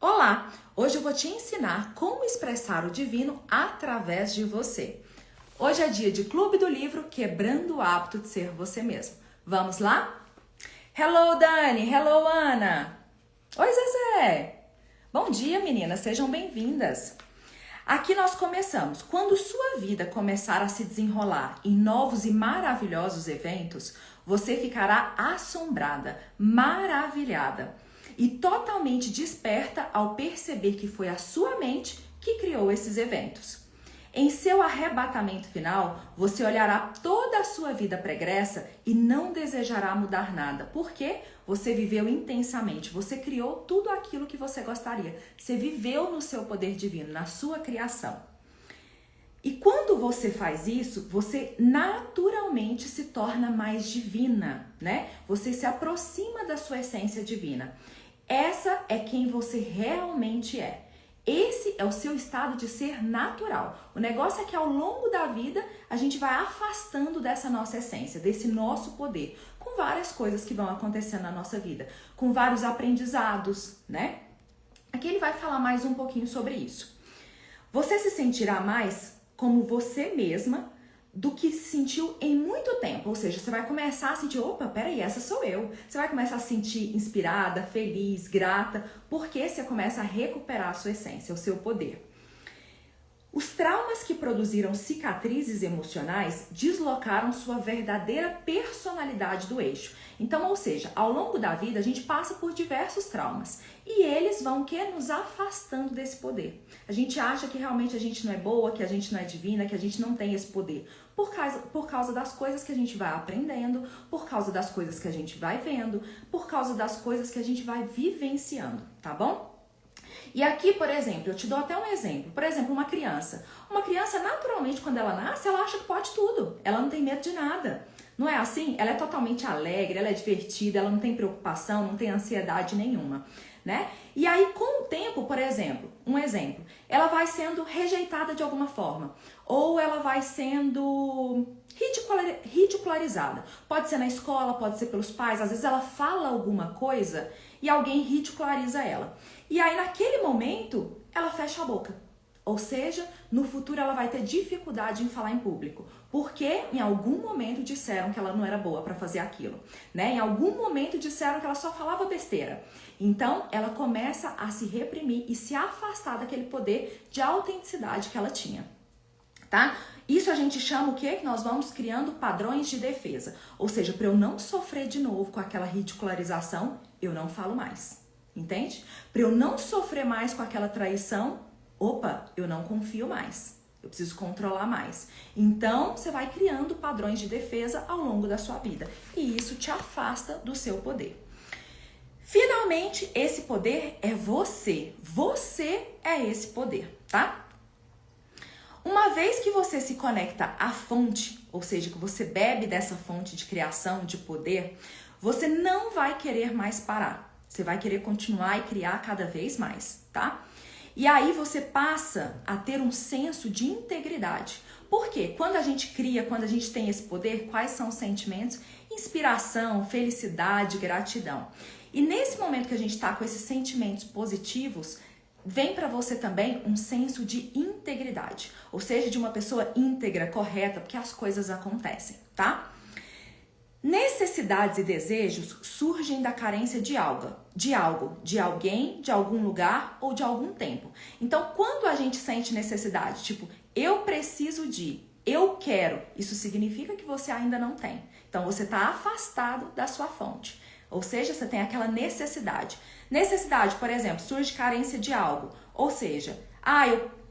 Olá! Hoje eu vou te ensinar como expressar o divino através de você. Hoje é dia de Clube do Livro Quebrando o Hábito de Ser Você Mesmo. Vamos lá? Hello, Dani! Hello, Ana! Oi, Zezé! Bom dia, meninas! Sejam bem-vindas! Aqui nós começamos. Quando sua vida começar a se desenrolar em novos e maravilhosos eventos, você ficará assombrada, maravilhada e totalmente desperta ao perceber que foi a sua mente que criou esses eventos. Em seu arrebatamento final, você olhará toda a sua vida pregressa e não desejará mudar nada, porque você viveu intensamente, você criou tudo aquilo que você gostaria, você viveu no seu poder divino, na sua criação. E quando você faz isso, você naturalmente se torna mais divina, né? Você se aproxima da sua essência divina. Essa é quem você realmente é. Esse é o seu estado de ser natural. O negócio é que ao longo da vida a gente vai afastando dessa nossa essência, desse nosso poder, com várias coisas que vão acontecendo na nossa vida, com vários aprendizados, né? Aqui ele vai falar mais um pouquinho sobre isso. Você se sentirá mais como você mesma do que se sentiu em muito tempo, ou seja, você vai começar a sentir, opa, peraí, essa sou eu. Você vai começar a se sentir inspirada, feliz, grata, porque você começa a recuperar a sua essência, o seu poder. Os traumas que produziram cicatrizes emocionais deslocaram sua verdadeira personalidade do eixo. Então, ou seja, ao longo da vida a gente passa por diversos traumas e eles vão nos afastando desse poder. A gente acha que realmente a gente não é boa, que a gente não é divina, que a gente não tem esse poder. Por causa das coisas que a gente vai aprendendo, por causa das coisas que a gente vai vendo, por causa das coisas que a gente vai vivenciando, tá bom? E aqui, por exemplo, eu te dou até um exemplo. Por exemplo, uma criança. Uma criança, naturalmente, quando ela nasce, ela acha que pode tudo. Ela não tem medo de nada. Não é assim? Ela é totalmente alegre, ela é divertida, ela não tem preocupação, não tem ansiedade nenhuma, né? E aí, com o tempo, por exemplo, um exemplo, ela vai sendo rejeitada de alguma forma. Ou ela vai sendo ridicularizada. Pode ser na escola, pode ser pelos pais. Às vezes ela fala alguma coisa e alguém ridiculariza ela. E aí, naquele momento, ela fecha a boca. Ou seja, no futuro ela vai ter dificuldade em falar em público. Porque em algum momento disseram que ela não era boa para fazer aquilo, né? Em algum momento disseram que ela só falava besteira. Então, ela começa a se reprimir e se afastar daquele poder de autenticidade que ela tinha, tá? Isso a gente chama o quê? Que nós vamos criando padrões de defesa. Ou seja, para eu não sofrer de novo com aquela ridicularização, eu não falo mais. Entende? Para eu não sofrer mais com aquela traição, opa, eu não confio mais. Eu preciso controlar mais. Então, você vai criando padrões de defesa ao longo da sua vida. E isso te afasta do seu poder. Finalmente, esse poder é você. Você é esse poder, tá? Uma vez que você se conecta à fonte, ou seja, que você bebe dessa fonte de criação, de poder, você não vai querer mais parar. Você vai querer continuar e criar cada vez mais, tá? E aí você passa a ter um senso de integridade. Por quê? Quando a gente cria, quando a gente tem esse poder, quais são os sentimentos? Inspiração, felicidade, gratidão. E nesse momento que a gente está com esses sentimentos positivos, vem para você também um senso de integridade. Ou seja, de uma pessoa íntegra, correta, porque as coisas acontecem, tá? Necessidades e desejos surgem da carência de algo, de alguém, de algum lugar ou de algum tempo. Então, quando a gente sente necessidade, tipo, eu preciso de, eu quero, isso significa que você ainda não tem. Então, você está afastado da sua fonte. Ou seja, você tem aquela necessidade. Necessidade, por exemplo, surge carência de algo. Ou seja,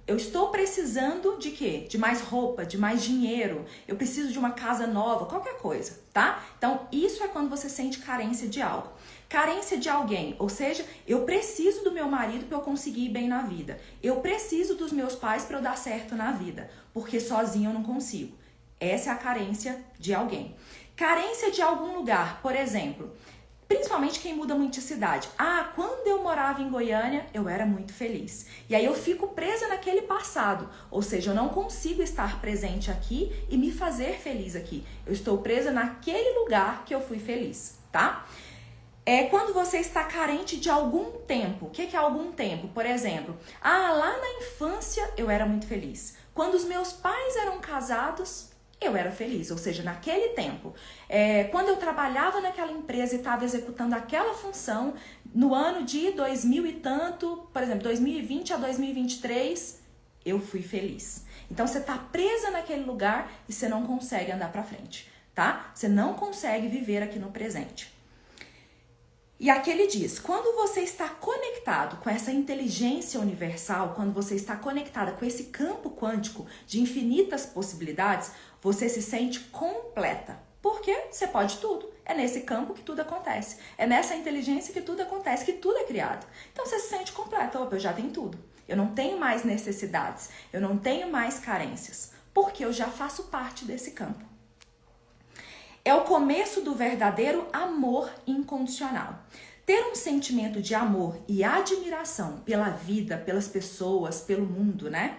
eu estou precisando de quê? De mais roupa, de mais dinheiro, eu preciso de uma casa nova, qualquer coisa, tá? Então, isso é quando você sente carência de algo. Carência de alguém, ou seja, eu preciso do meu marido para eu conseguir ir bem na vida. Eu preciso dos meus pais para eu dar certo na vida, porque sozinho eu não consigo. Essa é a carência de alguém. Carência de algum lugar, por exemplo, principalmente quem muda muito de cidade. Quando eu morava em Goiânia, eu era muito feliz. E aí eu fico presa naquele passado. Ou seja, eu não consigo estar presente aqui e me fazer feliz aqui. Eu estou presa naquele lugar que eu fui feliz, tá? É quando você está carente de algum tempo. O que é algum tempo? Por exemplo, lá na infância eu era muito feliz. Quando os meus pais eram casados, eu era feliz. Ou seja, naquele tempo. Quando eu trabalhava naquela empresa e estava executando aquela função, no ano de 2000 e tanto, por exemplo, 2020 a 2023, eu fui feliz. Então você está presa naquele lugar e você não consegue andar para frente, tá? Você não consegue viver aqui no presente. E aqui ele diz, quando você está conectado com essa inteligência universal, quando você está conectada com esse campo quântico de infinitas possibilidades, você se sente completa. Porque você pode tudo. É nesse campo que tudo acontece. É nessa inteligência que tudo acontece, que tudo é criado. Então você se sente completa. Opa, eu já tenho tudo. Eu não tenho mais necessidades. Eu não tenho mais carências. Porque eu já faço parte desse campo. É o começo do verdadeiro amor incondicional. Ter um sentimento de amor e admiração pela vida, pelas pessoas, pelo mundo, né?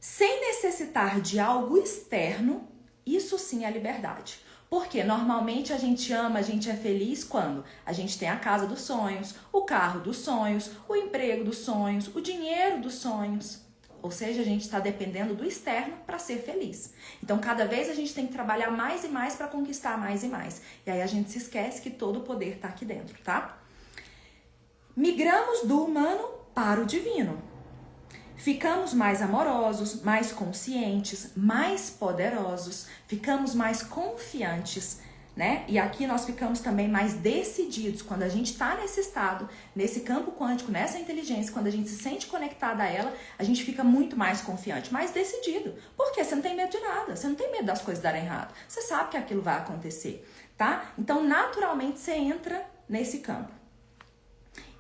Sem necessitar de algo externo, isso sim é liberdade. Porque normalmente a gente ama, a gente é feliz quando a gente tem a casa dos sonhos, o carro dos sonhos, o emprego dos sonhos, o dinheiro dos sonhos. Ou seja, a gente está dependendo do externo para ser feliz. Então, cada vez a gente tem que trabalhar mais e mais para conquistar mais e mais. E aí a gente se esquece que todo o poder está aqui dentro, tá? Migramos do humano para o divino. Ficamos mais amorosos, mais conscientes, mais poderosos, ficamos mais confiantes, né? E aqui nós ficamos também mais decididos. Quando a gente está nesse estado, nesse campo quântico, nessa inteligência, quando a gente se sente conectada a ela, a gente fica muito mais confiante, mais decidido. Porque você não tem medo de nada, você não tem medo das coisas darem errado. Você sabe que aquilo vai acontecer, tá? Então, naturalmente, você entra nesse campo.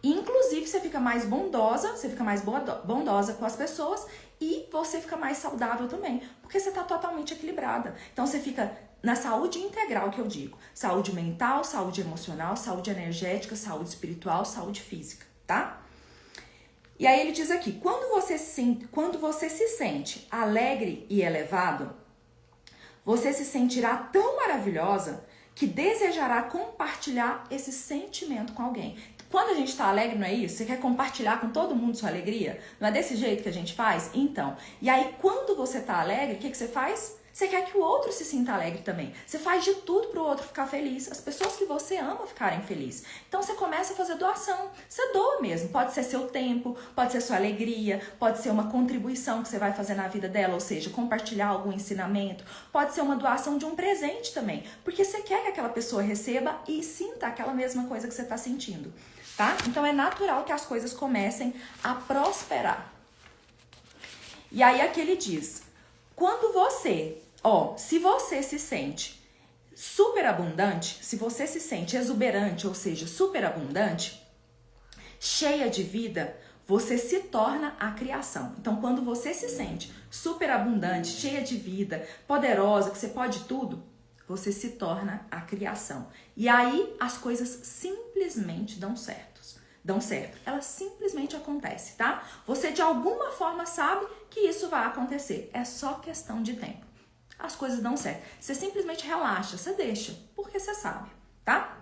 Inclusive, você fica mais bondosa, você fica mais bondosa com as pessoas e você fica mais saudável também, porque você está totalmente equilibrada. Então, você fica na saúde integral, que eu digo. Saúde mental, saúde emocional, saúde energética, saúde espiritual, saúde física, tá? E aí ele diz aqui, quando você se sente alegre e elevado, você se sentirá tão maravilhosa que desejará compartilhar esse sentimento com alguém. Quando a gente está alegre, não é isso? Você quer compartilhar com todo mundo sua alegria? Não é desse jeito que a gente faz? Então, e aí quando você está alegre, o que você faz? Você quer que o outro se sinta alegre também. Você faz de tudo para o outro ficar feliz. As pessoas que você ama ficarem felizes. Então você começa a fazer doação. Você doa mesmo. Pode ser seu tempo, pode ser sua alegria, pode ser uma contribuição que você vai fazer na vida dela, ou seja, compartilhar algum ensinamento. Pode ser uma doação de um presente também. Porque você quer que aquela pessoa receba e sinta aquela mesma coisa que você está sentindo. Tá? Então é natural que as coisas comecem a prosperar. E aí aqui ele diz, quando você, se você se sente superabundante, se você se sente exuberante, ou seja, superabundante, cheia de vida, você se torna a criação. Então quando você se sente superabundante, cheia de vida, poderosa, que você pode tudo, você se torna a criação. E aí as coisas simplesmente dão certo. Elas simplesmente acontecem, tá? Você de alguma forma sabe que isso vai acontecer. É só questão de tempo. As coisas dão certo. Você simplesmente relaxa, você deixa, porque você sabe, tá?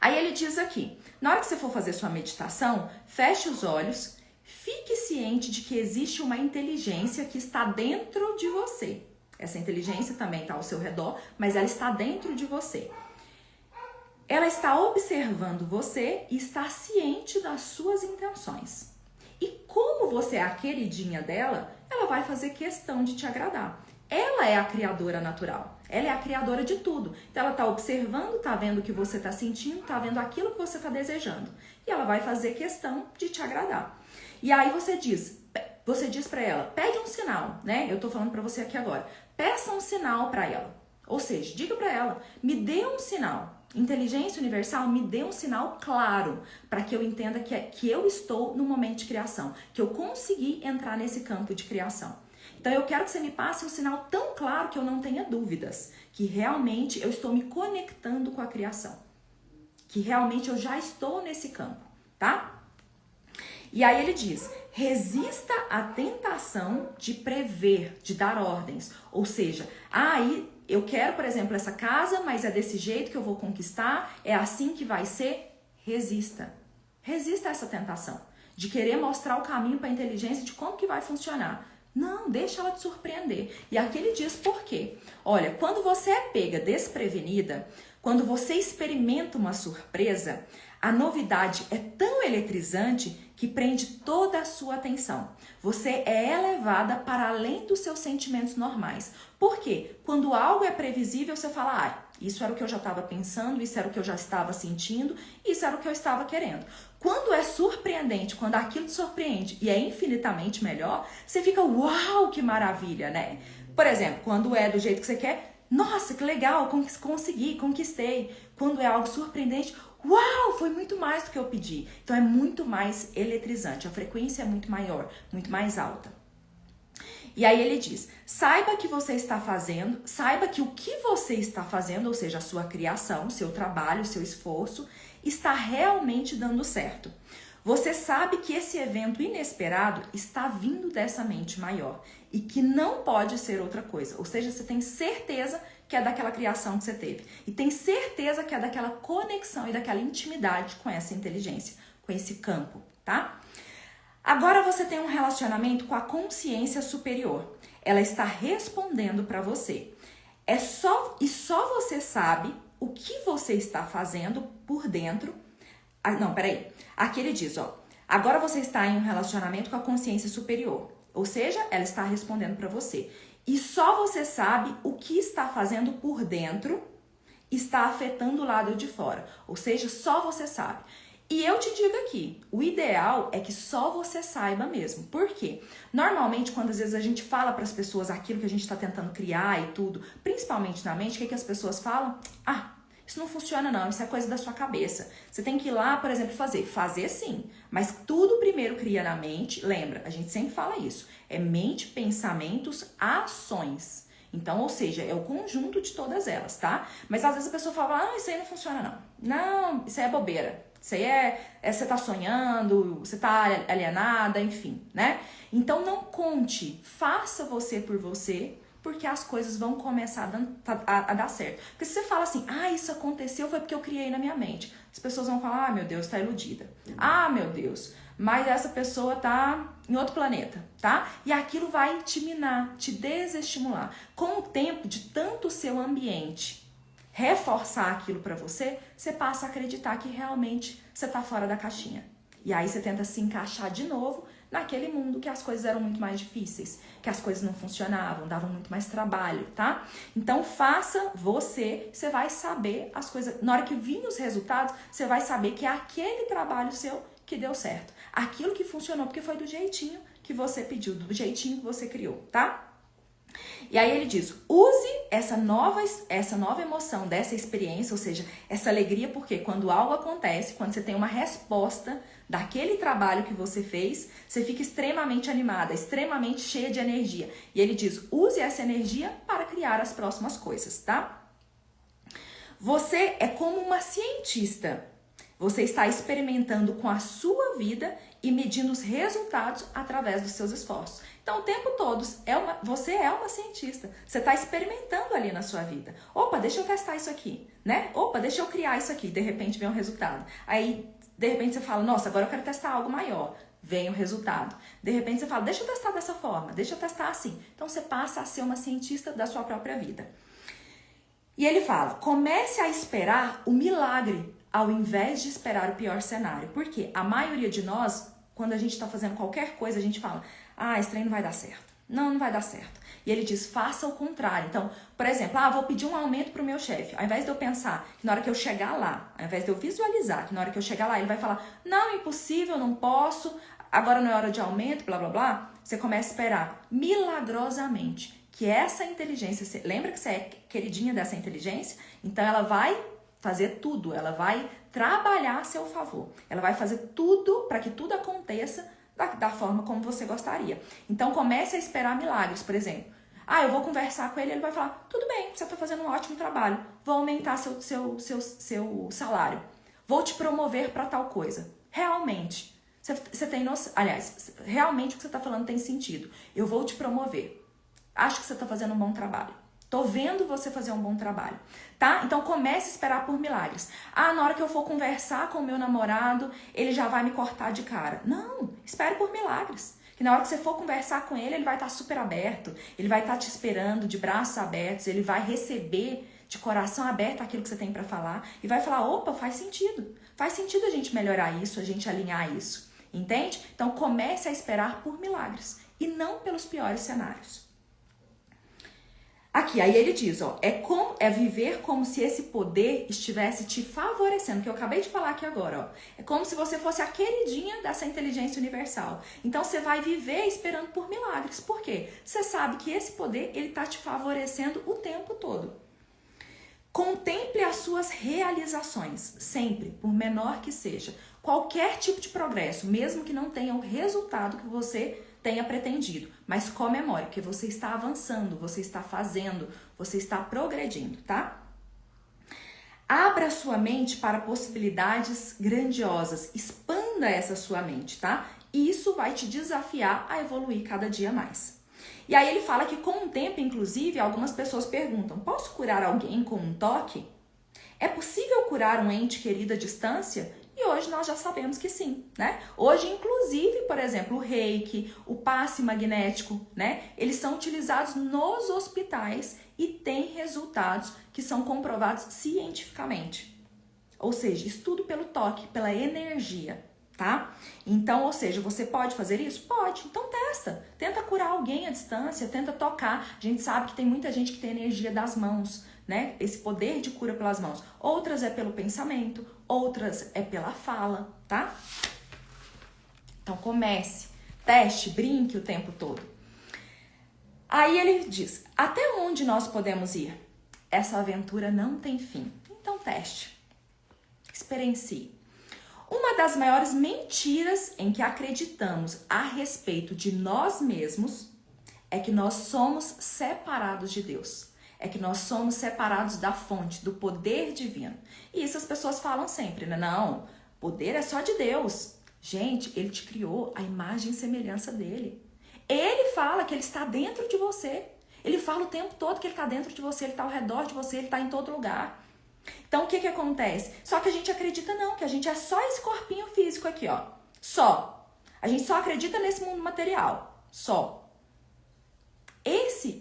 Aí ele diz aqui, na hora que você for fazer sua meditação, feche os olhos, fique ciente de que existe uma inteligência que está dentro de você. Essa inteligência também está ao seu redor, mas ela está dentro de você. Ela está observando você e está ciente das suas intenções. E como você é a queridinha dela, ela vai fazer questão de te agradar. Ela é a criadora natural. Ela é a criadora de tudo. Então ela está observando, está vendo o que você está sentindo, está vendo aquilo que você está desejando. E ela vai fazer questão de te agradar. E aí você diz para ela, pede um sinal, né? Eu estou falando para você aqui agora. Peça um sinal para ela. Ou seja, diga para ela, me dê um sinal. Inteligência universal, me dê um sinal claro para que eu entenda que eu estou no momento de criação, que eu consegui entrar nesse campo de criação. Então eu quero que você me passe um sinal tão claro que eu não tenha dúvidas, que realmente eu estou me conectando com a criação, que realmente eu já estou nesse campo, tá? E aí ele diz, resista à tentação de prever, de dar ordens, ou seja, eu quero, por exemplo, essa casa, mas é desse jeito que eu vou conquistar, é assim que vai ser. Resista. Resista a essa tentação de querer mostrar o caminho para a inteligência de como que vai funcionar. Não, deixa ela te surpreender. E aqui ele diz por quê. Olha, quando você é pega desprevenida, quando você experimenta uma surpresa, a novidade é tão eletrizante que prende toda a sua atenção. Você é elevada para além dos seus sentimentos normais. Por quê? Quando algo é previsível, você fala, isso era o que eu já estava pensando, isso era o que eu já estava sentindo, isso era o que eu estava querendo. Quando é surpreendente, quando aquilo te surpreende e é infinitamente melhor, você fica, uau, que maravilha, né? Por exemplo, quando é do jeito que você quer, nossa, que legal, consegui, conquistei. Quando é algo surpreendente, uau, foi muito mais do que eu pedi. Então é muito mais eletrizante, a frequência é muito maior, muito mais alta. E aí ele diz, saiba que você está fazendo, saiba que o que você está fazendo, ou seja, a sua criação, o seu trabalho, o seu esforço, está realmente dando certo. Você sabe que esse evento inesperado está vindo dessa mente maior e que não pode ser outra coisa. Ou seja, você tem certeza que é daquela criação que você teve. E tem certeza que é daquela conexão e daquela intimidade com essa inteligência, com esse campo, tá? Agora você tem um relacionamento com a consciência superior. Ela está respondendo para você. Só você sabe o que você está fazendo por dentro. Aqui ele diz, agora você está em um relacionamento com a consciência superior. Ou seja, ela está respondendo para você. E só você sabe o que está fazendo por dentro está afetando o lado de fora. Ou seja, só você sabe. E eu te digo aqui, o ideal é que só você saiba mesmo. Por quê? Normalmente, quando às vezes a gente fala para as pessoas aquilo que a gente está tentando criar e tudo, principalmente na mente, o que as pessoas falam? Isso não funciona não, isso é coisa da sua cabeça. Você tem que ir lá, por exemplo, fazer sim, mas tudo primeiro cria na mente. Lembra, a gente sempre fala isso, é mente, pensamentos, ações. Então, ou seja, é o conjunto de todas elas, tá? Mas às vezes a pessoa fala, isso aí não funciona não. Não, isso aí é bobeira. Isso aí você tá sonhando, você tá alienada, enfim, né? Então não conte, faça você por você, porque as coisas vão começar a dar certo. Porque se você fala assim, isso aconteceu foi porque eu criei na minha mente. As pessoas vão falar, meu Deus, tá iludida. Meu Deus, mas essa pessoa tá em outro planeta, tá? E aquilo vai te minar, te desestimular. Com o tempo de tanto o seu ambiente reforçar aquilo para você, você passa a acreditar que realmente você tá fora da caixinha. E aí você tenta se encaixar de novo naquele mundo que as coisas eram muito mais difíceis, que as coisas não funcionavam, davam muito mais trabalho, tá? Então faça você vai saber as coisas, na hora que vir os resultados, você vai saber que é aquele trabalho seu que deu certo. Aquilo que funcionou porque foi do jeitinho que você pediu, do jeitinho que você criou, tá? E aí ele diz, use essa nova emoção dessa experiência, ou seja, essa alegria, porque quando algo acontece, quando você tem uma resposta daquele trabalho que você fez, você fica extremamente animada, extremamente cheia de energia. E ele diz, use essa energia para criar as próximas coisas, tá? Você é como uma cientista. Você está experimentando com a sua vida e medindo os resultados através dos seus esforços. Então, o tempo todo, você é uma cientista. Você está experimentando ali na sua vida. Opa, deixa eu testar isso aqui, né? Opa, deixa eu criar isso aqui. De repente, vem um resultado. Aí, de repente, você fala, nossa, agora eu quero testar algo maior. Vem o resultado. De repente, você fala, deixa eu testar dessa forma. Deixa eu testar assim. Então, você passa a ser uma cientista da sua própria vida. E ele fala, comece a esperar o milagre ao invés de esperar o pior cenário. Porque a maioria de nós, quando a gente está fazendo qualquer coisa, a gente fala, esse trem não vai dar certo. Não vai dar certo. E ele diz, faça o contrário. Então, por exemplo, vou pedir um aumento pro meu chefe. Ao invés de eu pensar que na hora que eu chegar lá, ao invés de eu visualizar que na hora que eu chegar lá, ele vai falar, não, impossível, não posso, agora não é hora de aumento, blá, blá, blá. Você começa a esperar milagrosamente que essa inteligência, lembra que você é queridinha dessa inteligência? Então, ela vai fazer tudo, ela vai trabalhar a seu favor. Ela vai fazer tudo para que tudo aconteça da forma como você gostaria. Então, comece a esperar milagres, por exemplo. Eu vou conversar com ele, ele vai falar, tudo bem, você está fazendo um ótimo trabalho, vou aumentar seu salário, vou te promover para tal coisa. Realmente, você tem noção, aliás, realmente o que você está falando tem sentido. Eu vou te promover. Acho que você está fazendo um bom trabalho. Tô vendo você fazer um bom trabalho, tá? Então comece a esperar por milagres. Ah, na hora que eu for conversar com o meu namorado, ele já vai me cortar de cara. Não, espere por milagres. Que na hora que você for conversar com ele, ele vai estar super aberto, ele vai estar te esperando de braços abertos, ele vai receber de coração aberto aquilo que você tem para falar e vai falar, opa, faz sentido a gente melhorar isso, a gente alinhar isso, entende? Então comece a esperar por milagres e não pelos piores cenários. Aqui, aí ele diz, ó, é viver como se esse poder estivesse te favorecendo, que eu acabei de falar aqui agora, ó. É como se você fosse a queridinha dessa inteligência universal. Então, você vai viver esperando por milagres. Por quê? Você sabe que esse poder, ele tá te favorecendo o tempo todo. Contemple as suas realizações, sempre, por menor que seja. Qualquer tipo de progresso, mesmo que não tenha o resultado que você tenha pretendido, mas comemore, porque você está avançando, você está fazendo, você está progredindo, tá? Abra sua mente para possibilidades grandiosas, expanda essa sua mente, tá? E isso vai te desafiar a evoluir cada dia mais. E aí ele fala que com o tempo, inclusive, algumas pessoas perguntam, posso curar alguém com um toque? É possível curar um ente querido à distância? E hoje nós já sabemos que sim, né? Hoje, inclusive, por exemplo, o reiki, o passe magnético, né? Eles são utilizados nos hospitais e têm resultados que são comprovados cientificamente. Ou seja, estudo pelo toque, pela energia, tá? Então, ou seja, você pode fazer isso? Pode. Então testa. Tenta curar alguém à distância, tenta tocar. A gente sabe que tem muita gente que tem energia das mãos, né? Esse poder de cura pelas mãos. Outras é pelo pensamento, outras é pela fala, tá? Então comece, teste, brinque o tempo todo. Aí ele diz, até onde nós podemos ir? Essa aventura não tem fim. Então teste, experiencie. Uma das maiores mentiras em que acreditamos a respeito de nós mesmos é que nós somos separados de Deus. É que nós somos separados da fonte, do poder divino. E isso as pessoas falam sempre, né? Não, poder é só de Deus. Gente, ele te criou a imagem e semelhança dele. Ele fala que ele está dentro de você. Ele fala o tempo todo que ele está dentro de você, ele está ao redor de você, ele está em todo lugar. Então, o que que acontece? Só que a gente acredita não, que a gente é só esse corpinho físico aqui, ó. Só. A gente só acredita nesse mundo material. Só.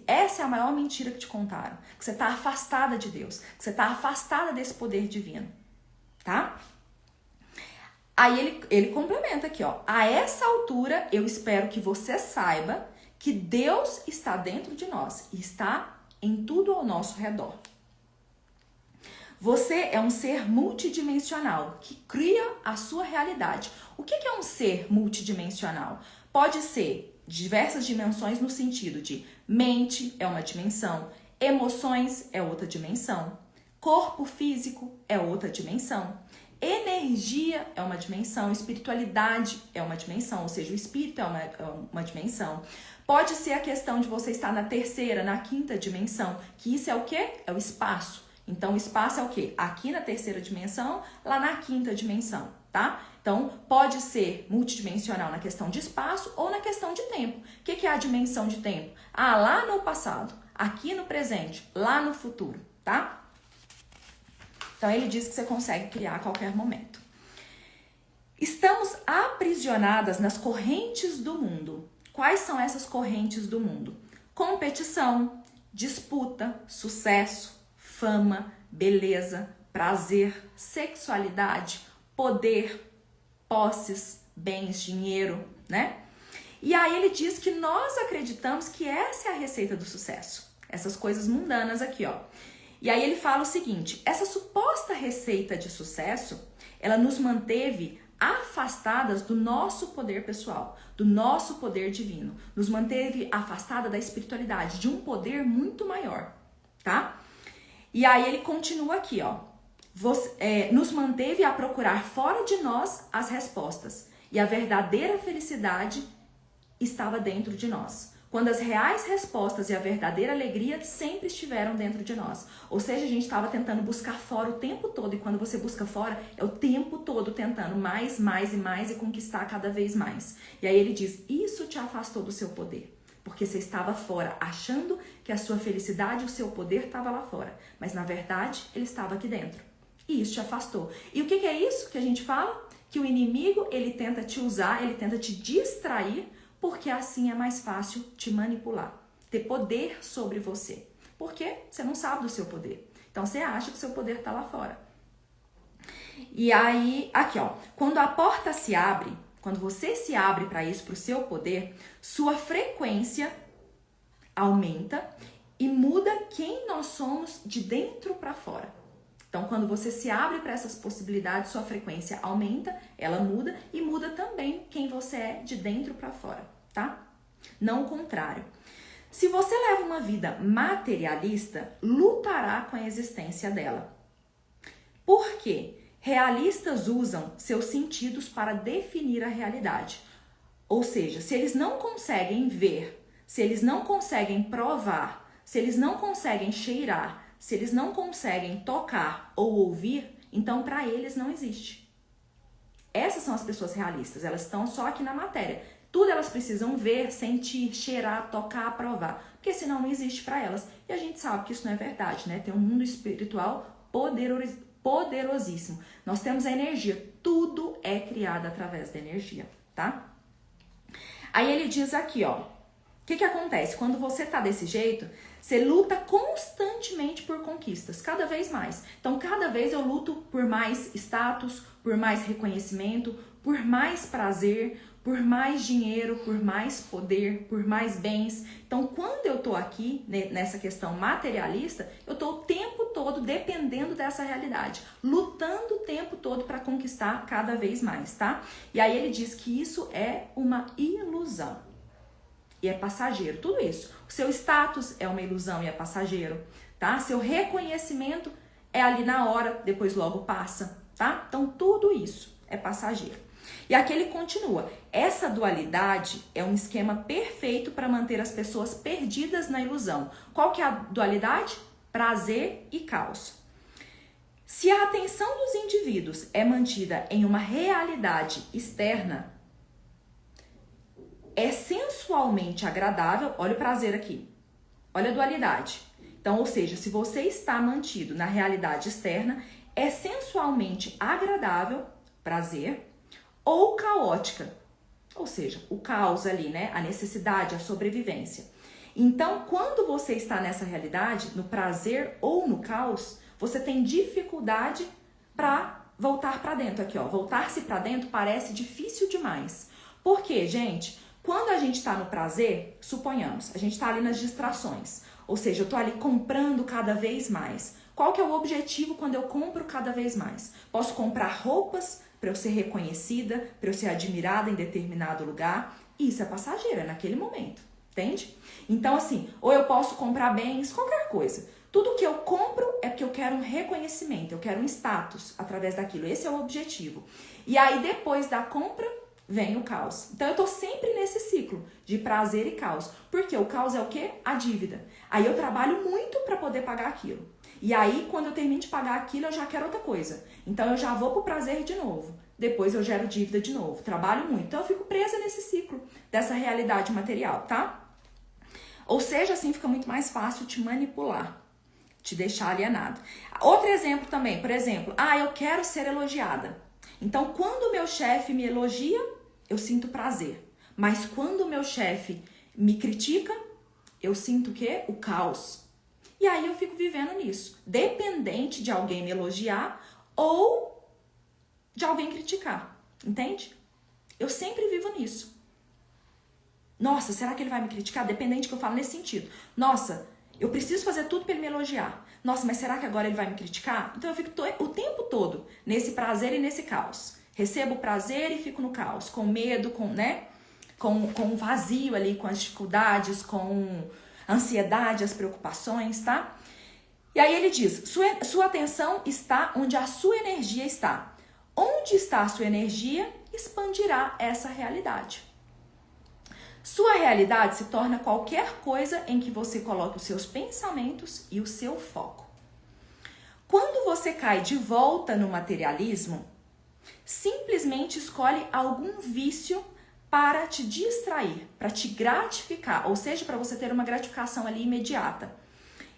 Essa é a maior mentira que te contaram. Que você está afastada de Deus. Que você está afastada desse poder divino. Tá? Aí ele complementa aqui, ó. A essa altura, eu espero que você saiba que Deus está dentro de nós. E está em tudo ao nosso redor. Você é um ser multidimensional que cria a sua realidade. O que é um ser multidimensional? Pode ser diversas dimensões no sentido de mente é uma dimensão, emoções é outra dimensão, corpo físico é outra dimensão, energia é uma dimensão, espiritualidade é uma dimensão, ou seja, o espírito é uma dimensão. Pode ser a questão de você estar na terceira, na quinta dimensão, que isso é o quê? É o espaço. Então, o espaço é o quê? Aqui na terceira dimensão, lá na quinta dimensão, tá? Então, pode ser multidimensional na questão de espaço ou na questão de tempo. O que é a dimensão de tempo? Ah, lá no passado, aqui no presente, lá no futuro, tá? Então, ele diz que você consegue criar a qualquer momento. Estamos aprisionadas nas correntes do mundo. Quais são essas correntes do mundo? Competição, disputa, sucesso, fama, beleza, prazer, sexualidade, poder, posses, bens, dinheiro, né? E aí ele diz que nós acreditamos que essa é a receita do sucesso. Essas coisas mundanas aqui, ó. E aí ele fala o seguinte, essa suposta receita de sucesso, ela nos manteve afastadas do nosso poder pessoal, do nosso poder divino. Nos manteve afastada da espiritualidade, de um poder muito maior, tá? E aí ele continua aqui, ó. Nos manteve a procurar fora de nós as respostas. E a verdadeira felicidade estava dentro de nós. Quando as reais respostas e a verdadeira alegria sempre estiveram dentro de nós. Ou seja, a gente estava tentando buscar fora o tempo todo. E quando você busca fora, é o tempo todo tentando mais e conquistar cada vez mais. E aí ele diz, isso te afastou do seu poder. Porque você estava fora, achando que a sua felicidade e o seu poder estava lá fora. Mas na verdade, ele estava aqui dentro. E isso te afastou. E o que é isso que a gente fala? Que o inimigo, ele tenta te usar, ele tenta te distrair, porque assim é mais fácil te manipular. Ter poder sobre você. Porque você não sabe do seu poder. Então você acha que o seu poder está lá fora. E aí, aqui ó, quando a porta se abre, quando você se abre para isso, para o seu poder, sua frequência aumenta e muda quem nós somos de dentro para fora. Então, quando você se abre para essas possibilidades, sua frequência aumenta, ela muda e muda também quem você é de dentro para fora, tá? Não o contrário. Se você leva uma vida materialista, lutará com a existência dela. Por quê? Realistas usam seus sentidos para definir a realidade. Ou seja, se eles não conseguem ver, se eles não conseguem provar, se eles não conseguem cheirar, se eles não conseguem tocar ou ouvir, então para eles não existe. Essas são as pessoas realistas, elas estão só aqui na matéria. Tudo elas precisam ver, sentir, cheirar, tocar, provar, porque senão não existe para elas. E a gente sabe que isso não é verdade, né? Tem um mundo espiritual poderosíssimo. Nós temos a energia, tudo é criado através da energia, tá? Aí ele diz aqui, ó, o que acontece? Quando você tá desse jeito, você luta constantemente por conquistas, cada vez mais. Então, cada vez eu luto por mais status, por mais reconhecimento, por mais prazer, por mais dinheiro, por mais poder, por mais bens. Então, quando eu tô aqui nessa questão materialista, eu tô o tempo todo dependendo dessa realidade, lutando o tempo todo para conquistar cada vez mais, tá? E aí ele diz que isso é uma ilusão. E é passageiro, tudo isso. O seu status é uma ilusão e é passageiro, tá? Seu reconhecimento é ali na hora, depois logo passa, tá? Então, tudo isso é passageiro. E aqui ele continua. Essa dualidade é um esquema perfeito para manter as pessoas perdidas na ilusão. Qual que é a dualidade? Prazer e caos. Se a atenção dos indivíduos é mantida em uma realidade externa, é sensualmente agradável, olha o prazer aqui, olha a dualidade. Então, ou seja, se você está mantido na realidade externa, é sensualmente agradável, prazer, ou caótica, ou seja, o caos ali, né? A necessidade, a sobrevivência. Então, quando você está nessa realidade, no prazer ou no caos, você tem dificuldade para voltar para dentro aqui, ó. Voltar-se para dentro parece difícil demais. Por quê, gente? Quando a gente está no prazer, suponhamos, a gente está ali nas distrações, ou seja, eu estou ali comprando cada vez mais. Qual que é o objetivo quando eu compro cada vez mais? Posso comprar roupas para eu ser reconhecida, para eu ser admirada em determinado lugar. Isso é passageiro, é naquele momento, entende? Então, assim, ou eu posso comprar bens, qualquer coisa. Tudo que eu compro é porque eu quero um reconhecimento, eu quero um status através daquilo. Esse é o objetivo. E aí, depois da compra, vem o caos. Então, eu tô sempre nesse ciclo de prazer e caos. Porque o caos é o quê? A dívida. Aí, eu trabalho muito para poder pagar aquilo. E aí, quando eu termino de pagar aquilo, eu já quero outra coisa. Então, eu já vou pro prazer de novo. Depois, eu gero dívida de novo. Trabalho muito. Então, eu fico presa nesse ciclo dessa realidade material, tá? Ou seja, assim fica muito mais fácil te manipular, te deixar alienado. Outro exemplo também, por exemplo, eu quero ser elogiada. Então, quando o meu chefe me elogia, eu sinto prazer. Mas quando o meu chefe me critica, eu sinto o quê? O caos. E aí eu fico vivendo nisso, dependente de alguém me elogiar ou de alguém criticar, entende? Eu sempre vivo nisso. Nossa, será que ele vai me criticar? Dependente que eu falo nesse sentido. Nossa, eu preciso fazer tudo para ele me elogiar. Nossa, mas será que agora ele vai me criticar? Então eu fico o tempo todo nesse prazer e nesse caos. Recebo o prazer e fico no caos, com medo, com vazio ali, com as dificuldades, com ansiedade, as preocupações, tá? E aí ele diz, sua atenção está onde a sua energia está. Onde está a sua energia, expandirá essa realidade. Sua realidade se torna qualquer coisa em que você coloque os seus pensamentos e o seu foco. Quando você cai de volta no materialismo, simplesmente escolhe algum vício para te distrair, para te gratificar, ou seja, para você ter uma gratificação ali imediata.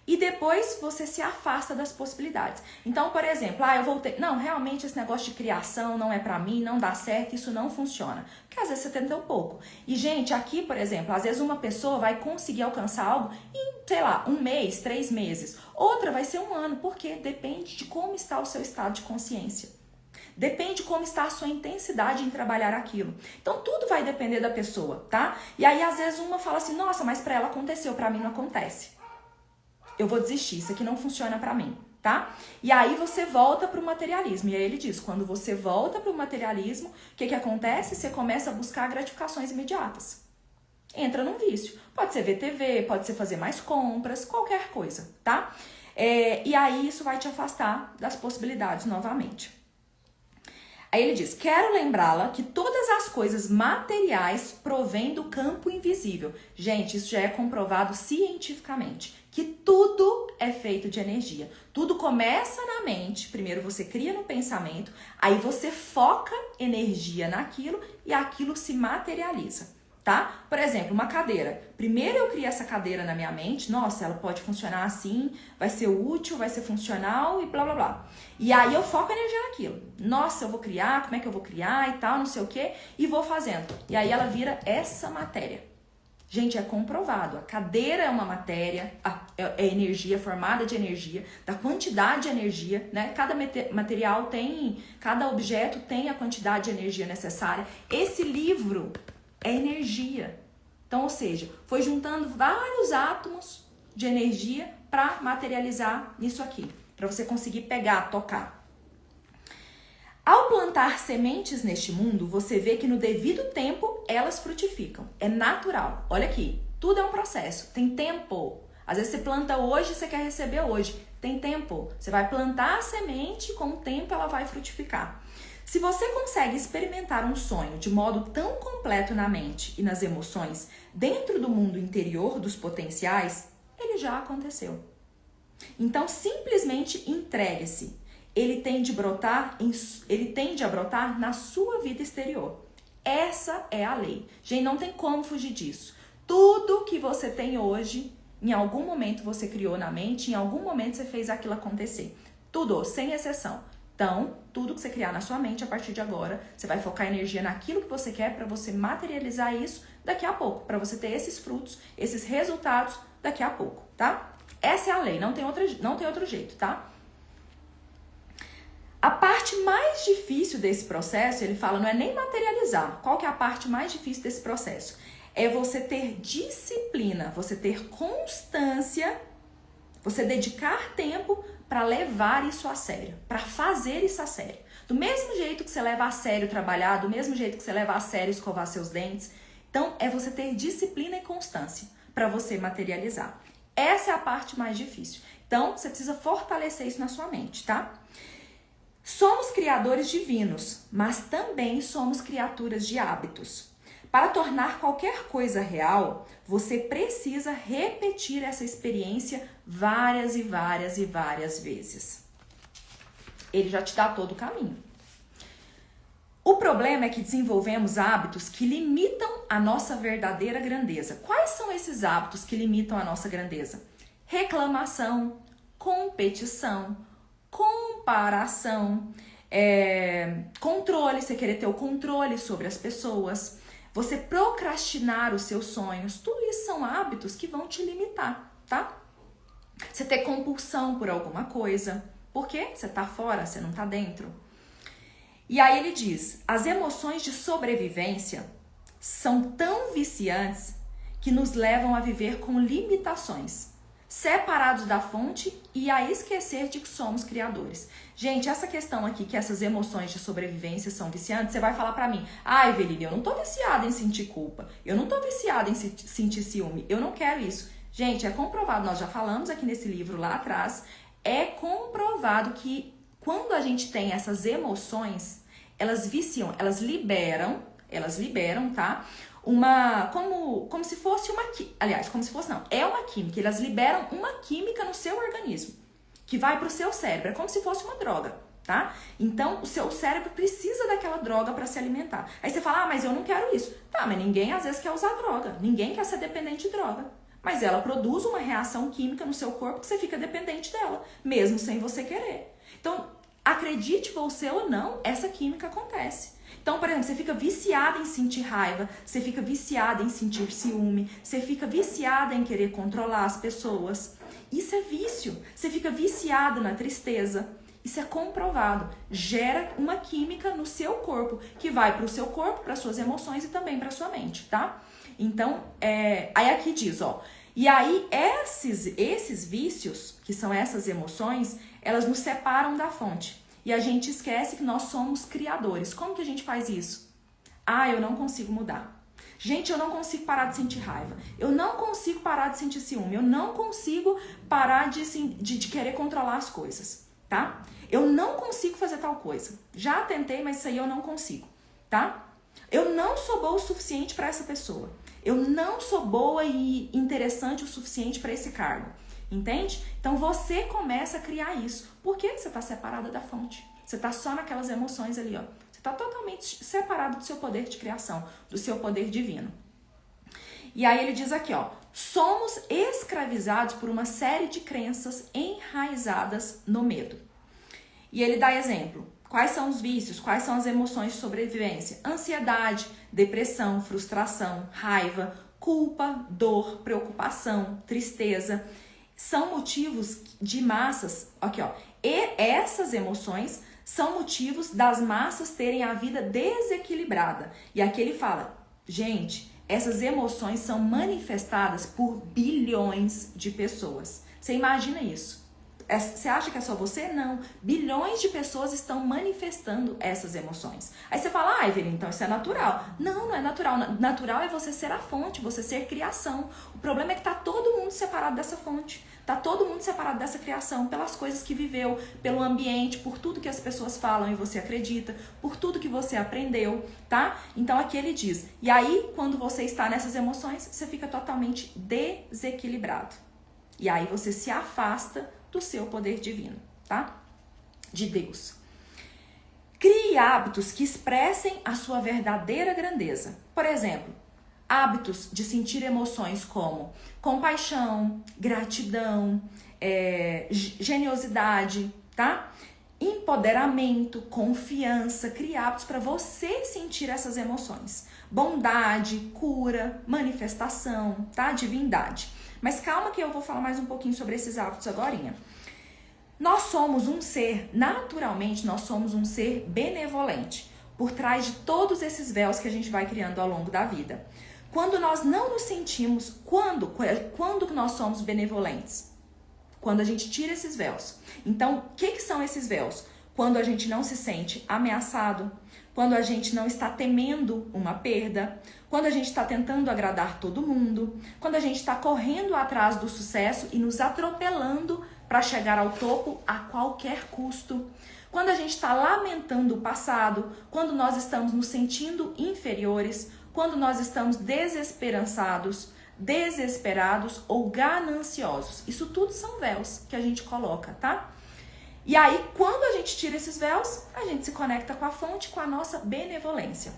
E depois você se afasta das possibilidades. Então, por exemplo, eu voltei. Não, realmente esse negócio de criação não é pra mim, não dá certo, isso não funciona. Porque às vezes você tenta um pouco. E, gente, aqui, por exemplo, às vezes uma pessoa vai conseguir alcançar algo em, sei lá, 1 mês, 3 meses. Outra vai ser 1 ano, porque depende de como está o seu estado de consciência. Depende de como está a sua intensidade em trabalhar aquilo. Então, tudo vai depender da pessoa, tá? E aí, às vezes, uma fala assim, nossa, mas pra ela aconteceu, pra mim não acontece. Eu vou desistir, isso aqui não funciona pra mim, tá? E aí você volta pro materialismo. E aí ele diz, quando você volta pro materialismo, o que acontece? Você começa a buscar gratificações imediatas. Entra num vício. Pode ser ver TV, pode ser fazer mais compras, qualquer coisa, tá? E aí isso vai te afastar das possibilidades novamente. Aí ele diz, quero lembrá-la que todas as coisas materiais provêm do campo invisível. Gente, isso já é comprovado cientificamente, que tudo é feito de energia. Tudo começa na mente, primeiro você cria no pensamento, aí você foca energia naquilo e aquilo se materializa. Tá? Por exemplo, uma cadeira. Primeiro eu crio essa cadeira na minha mente, nossa, ela pode funcionar assim, vai ser útil, vai ser funcional e blá blá blá. E aí eu foco a energia naquilo. Nossa, eu vou criar, como é que eu vou criar e tal, não sei o quê, e vou fazendo. E aí ela vira essa matéria. Gente, é comprovado. A cadeira é uma matéria, é energia, formada de energia, da quantidade de energia, né? Cada material tem, cada objeto tem a quantidade de energia necessária. Esse livro é energia. Então, ou seja, foi juntando vários átomos de energia para materializar isso aqui, para você conseguir pegar, tocar. Ao plantar sementes neste mundo, você vê que no devido tempo elas frutificam. É natural. Olha aqui, tudo é um processo, tem tempo. Às vezes você planta hoje e você quer receber hoje. Tem tempo. Você vai plantar a semente, com o tempo ela vai frutificar. Se você consegue experimentar um sonho de modo tão completo na mente e nas emoções, dentro do mundo interior dos potenciais, ele já aconteceu. Então, simplesmente entregue-se. Ele tende a brotar na sua vida exterior. Essa é a lei. Gente, não tem como fugir disso. Tudo que você tem hoje, em algum momento você criou na mente, em algum momento você fez aquilo acontecer. Tudo, sem exceção. Então, tudo que você criar na sua mente, a partir de agora, você vai focar energia naquilo que você quer para você materializar isso daqui a pouco, para você ter esses frutos, esses resultados daqui a pouco, tá? Essa é a lei, não tem outro jeito, tá? A parte mais difícil desse processo, ele fala, não é nem materializar. Qual que é a parte mais difícil desse processo? É você ter disciplina, você ter constância, você dedicar tempo para levar isso a sério, para fazer isso a sério. Do mesmo jeito que você leva a sério trabalhar, do mesmo jeito que você leva a sério escovar seus dentes. Então, é você ter disciplina e constância para você materializar. Essa é a parte mais difícil. Então, você precisa fortalecer isso na sua mente, tá? Somos criadores divinos, mas também somos criaturas de hábitos. Para tornar qualquer coisa real, você precisa repetir essa experiência várias e várias e várias vezes. Ele já te dá todo o caminho. O problema é que desenvolvemos hábitos que limitam a nossa verdadeira grandeza. Quais são esses hábitos que limitam a nossa grandeza? Reclamação, competição, comparação, controle, você querer ter o controle sobre as pessoas, você procrastinar os seus sonhos, tudo isso são hábitos que vão te limitar, tá? Você ter compulsão por alguma coisa, porque você tá fora, você não tá dentro. E aí ele diz, as emoções de sobrevivência são tão viciantes que nos levam a viver com limitações, separados da fonte e a esquecer de que somos criadores. Gente, essa questão aqui, que essas emoções de sobrevivência são viciantes, você vai falar pra mim, Eveline, eu não tô viciada em sentir culpa, eu não tô viciada em sentir ciúme, eu não quero isso. Gente, é comprovado, nós já falamos aqui nesse livro lá atrás, é comprovado que quando a gente tem essas emoções, elas viciam, elas liberam, tá? Como se fosse uma química, aliás, como se fosse não, é uma química, elas liberam uma química no seu organismo, que vai pro seu cérebro, é como se fosse uma droga, tá? Então, o seu cérebro precisa daquela droga para se alimentar. Aí você fala, mas eu não quero isso. Tá, mas ninguém às vezes quer usar droga. Ninguém quer ser dependente de droga. Mas ela produz uma reação química no seu corpo que você fica dependente dela, mesmo sem você querer. Então, acredite você ou não, essa química acontece. Então, por exemplo, você fica viciada em sentir raiva, você fica viciada em sentir ciúme, você fica viciada em querer controlar as pessoas. Isso é vício. Você fica viciada na tristeza. Isso é comprovado. Gera uma química no seu corpo, que vai para o seu corpo, para suas emoções e também para sua mente, tá? Então, aí aqui diz, ó. E aí, esses vícios, que são essas emoções, elas nos separam da fonte. E a gente esquece que nós somos criadores. Como que a gente faz isso? Eu não consigo mudar. Gente, eu não consigo parar de sentir raiva. Eu não consigo parar de sentir ciúme. Eu não consigo parar de querer controlar as coisas, tá? Eu não consigo fazer tal coisa. Já tentei, mas isso aí eu não consigo, tá? Eu não sou boa o suficiente para essa pessoa. Eu não sou boa e interessante o suficiente para esse cargo. Entende? Então você começa a criar isso. Por que você está separada da fonte? Você está só naquelas emoções ali, ó. Você está totalmente separado do seu poder de criação, do seu poder divino. E aí ele diz aqui, ó. Somos escravizados por uma série de crenças enraizadas no medo. E ele dá exemplo. Quais são os vícios? Quais são as emoções de sobrevivência? Ansiedade, depressão, frustração, raiva, culpa, dor, preocupação, tristeza. São motivos de massas, aqui ó, e essas emoções são motivos das massas terem a vida desequilibrada. E aqui ele fala, gente, essas emoções são manifestadas por bilhões de pessoas. Você imagina isso? Você acha que é só você? Não. Bilhões de pessoas estão manifestando essas emoções. Aí você fala, Evelyn, então isso é natural. Não, não é natural. Natural é você ser a fonte, você ser criação. O problema é que tá todo mundo separado dessa fonte. Tá todo mundo separado dessa criação, pelas coisas que viveu, pelo ambiente, por tudo que as pessoas falam e você acredita, por tudo que você aprendeu, tá? Então aqui ele diz, e aí quando você está nessas emoções, você fica totalmente desequilibrado. E aí você se afasta do seu poder divino, tá? De Deus. Crie hábitos que expressem a sua verdadeira grandeza. Por exemplo, hábitos de sentir emoções como compaixão, gratidão, generosidade, tá? Empoderamento, confiança. Crie hábitos para você sentir essas emoções. Bondade, cura, manifestação, tá? Divindade. Mas calma que eu vou falar mais um pouquinho sobre esses hábitos agorinha. Nós somos um ser, naturalmente, nós somos um ser benevolente, por trás de todos esses véus que a gente vai criando ao longo da vida. Quando nós não nos sentimos, quando nós somos benevolentes? Quando a gente tira esses véus. Então, o que são esses véus? Quando a gente não se sente ameaçado, quando a gente não está temendo uma perda, quando a gente está tentando agradar todo mundo, quando a gente está correndo atrás do sucesso e nos atropelando para chegar ao topo a qualquer custo, quando a gente está lamentando o passado, quando nós estamos nos sentindo inferiores, quando nós estamos desesperançados, desesperados ou gananciosos. Isso tudo são véus que a gente coloca, tá? E aí, quando a gente tira esses véus, a gente se conecta com a fonte, com a nossa benevolência.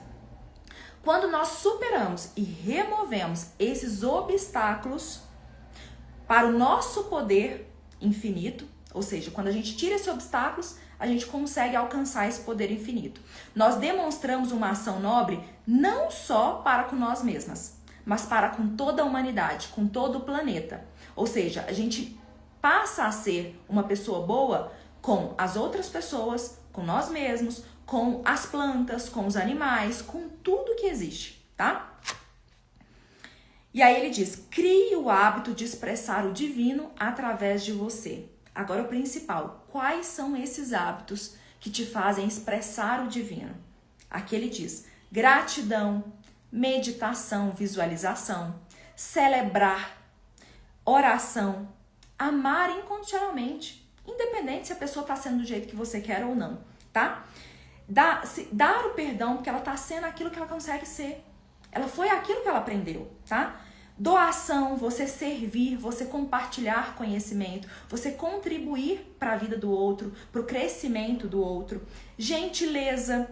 Quando nós superamos e removemos esses obstáculos para o nosso poder infinito, ou seja, quando a gente tira esses obstáculos, a gente consegue alcançar esse poder infinito. Nós demonstramos uma ação nobre não só para com nós mesmas, mas para com toda a humanidade, com todo o planeta. Ou seja, a gente passa a ser uma pessoa boa com as outras pessoas, com nós mesmos, com as plantas, com os animais, com tudo que existe, tá? E aí ele diz, crie o hábito de expressar o divino através de você. Agora o principal, quais são esses hábitos que te fazem expressar o divino? Aqui ele diz, gratidão, meditação, visualização, celebrar, oração, amar incondicionalmente, independente se a pessoa está sendo do jeito que você quer ou não, tá? Dar o perdão porque ela está sendo aquilo que ela consegue ser. Ela foi aquilo que ela aprendeu, tá? Doação, você servir, você compartilhar conhecimento, você contribuir para a vida do outro, para o crescimento do outro. Gentileza,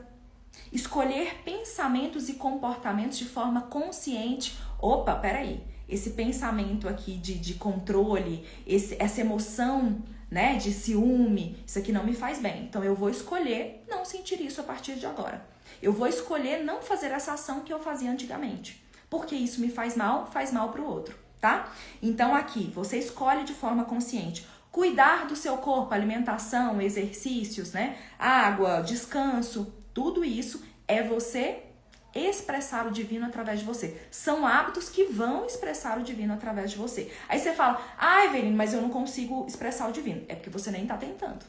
escolher pensamentos e comportamentos de forma consciente. Opa, peraí, esse pensamento aqui de controle, essa emoção, né, de ciúme, isso aqui não me faz bem. Então eu vou escolher não sentir isso a partir de agora. Eu vou escolher não fazer essa ação que eu fazia antigamente. Porque isso me faz mal para o outro, tá? Então aqui, você escolhe de forma consciente. Cuidar do seu corpo, alimentação, exercícios, né? Água, descanso, tudo isso é você expressar o divino através de você. São hábitos que vão expressar o divino através de você. Aí você fala, Eveline, mas eu não consigo expressar o divino. É porque você nem tá tentando.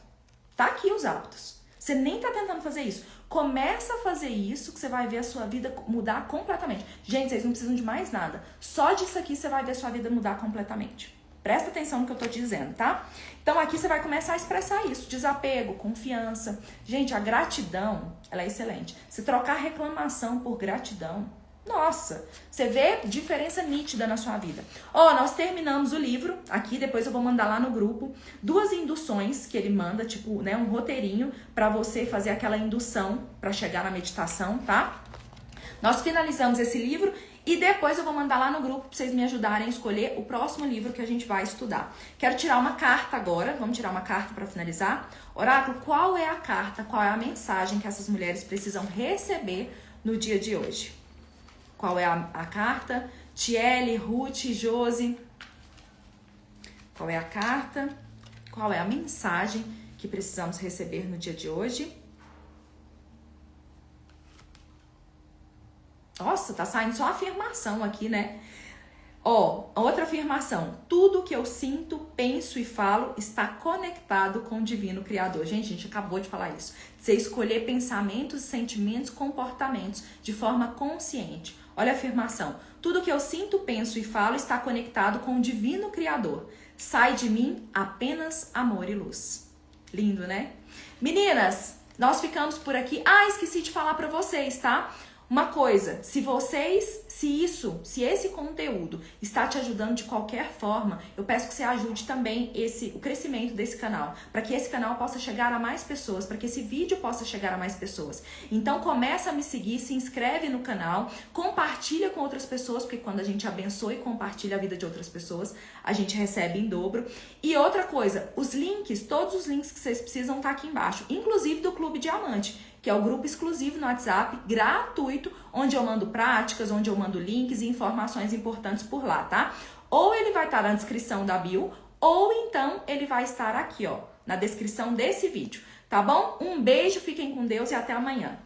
Tá aqui os hábitos. Você nem tá tentando fazer isso. Começa a fazer isso que você vai ver a sua vida mudar completamente. Gente, vocês não precisam de mais nada. Só disso aqui você vai ver a sua vida mudar completamente. Presta atenção no que eu tô te dizendo, tá? Então aqui você vai começar a expressar isso. Desapego, confiança. Gente, a gratidão, ela é excelente. Se trocar reclamação por gratidão, nossa, você vê diferença nítida na sua vida. Nós terminamos o livro, aqui depois eu vou mandar lá no grupo, 2 induções que ele manda, tipo, né, um roteirinho pra você fazer aquela indução pra chegar na meditação, tá? Nós finalizamos esse livro e depois eu vou mandar lá no grupo pra vocês me ajudarem a escolher o próximo livro que a gente vai estudar. Quero tirar uma carta agora, vamos tirar uma carta pra finalizar. Oráculo, qual é a carta, qual é a mensagem que essas mulheres precisam receber no dia de hoje? Qual é a carta? Tiele, Ruth, Josi. Qual é a carta? Qual é a mensagem que precisamos receber no dia de hoje? Nossa, tá saindo só afirmação aqui, né? Outra afirmação. Tudo que eu sinto, penso e falo está conectado com o Divino Criador. Gente, a gente acabou de falar isso. Você escolher pensamentos, sentimentos, comportamentos de forma consciente. Olha a afirmação. Tudo que eu sinto, penso e falo está conectado com o Divino Criador. Sai de mim apenas amor e luz. Lindo, né? Meninas, nós ficamos por aqui. Esqueci de falar pra vocês, tá? Uma coisa, se esse conteúdo está te ajudando de qualquer forma, eu peço que você ajude também o crescimento desse canal, para que esse canal possa chegar a mais pessoas, para que esse vídeo possa chegar a mais pessoas. Então começa a me seguir, se inscreve no canal, compartilha com outras pessoas, porque quando a gente abençoa e compartilha a vida de outras pessoas, a gente recebe em dobro. E outra coisa, todos os links que vocês precisam estão aqui embaixo, inclusive do Clube Diamante, que é o grupo exclusivo no WhatsApp, gratuito, onde eu mando práticas, onde eu mando links e informações importantes por lá, tá? Ou ele vai estar na descrição da bio, ou então ele vai estar aqui, na descrição desse vídeo, tá bom? Um beijo, fiquem com Deus e até amanhã.